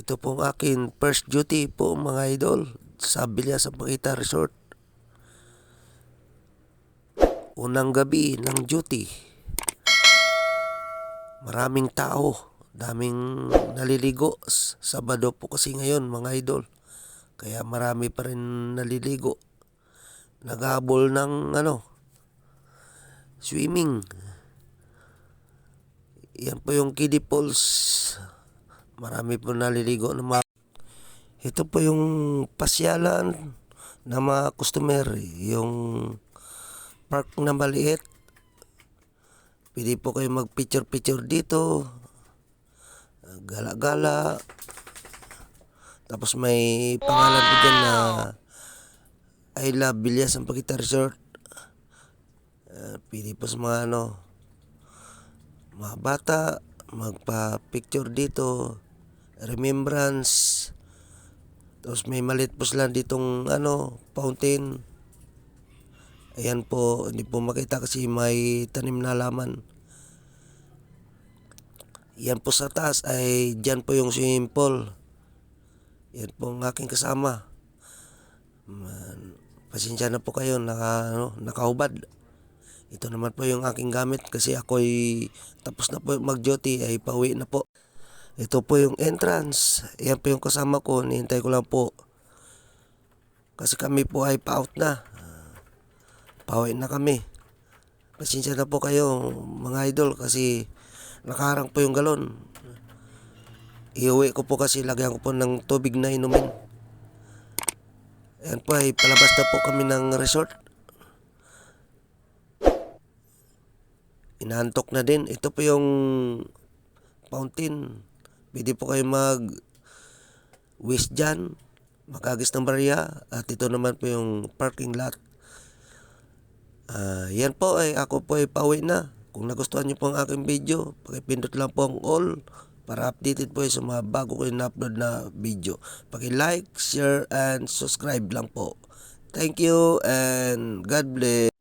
Ito pong akin first duty po mga idol sa Bilya sa Pakita Resort. Unang gabi ng duty. Maraming tao, daming naliligo. Sabado po kasi ngayon mga idol. Kaya marami pa rin naliligo. Naghabol ng swimming. Yan po yung kiddie pools. Marami po naliligo ng mga. Ito po yung pasyalan ng mga customer. Yung park na maliit. Pwede po kayo mag-picture-picture dito. Gala-gala. Tapos may pangalan po dyan na I Love Bilya sa Pakita Resort. Pwede po sa mga mga bata magpa-picture dito. Remembrance. Tapos may maliit po sila ditong fountain. Ayan po, hindi po makita kasi may tanim na halaman. Yan po sa taas ay dyan po yung swimming pool. Yan po ang aking kasama. Pasensya na po kayo, nakahubad. Ito naman po yung aking gamit kasi ako'y tapos na po mag-duty ay pauwi na po. Ito po yung entrance. Yan po yung kasama ko. Nihintay ko lang po. Kasi kami po ay pa-out na. Pauwi na kami. Pasensya na po kayo mga idol kasi nakaharang po yung galon. Iuwi ko po kasi lagyan ko po ng tubig na inumin. Ayan po ay palabas na po kami ng resort. Inaantok na din. Ito po yung fountain. Pwede po kayo mag-wish dyan. Makagis ng barya. At ito naman po yung parking lot. Yan po ay ako po ay pauwi na. Kung nagustuhan niyo po ang aking video, pakipindot lang po ang all para updated po sa mga bago ko na-upload na video. Paki-like, share, and subscribe lang po. Thank you and God bless.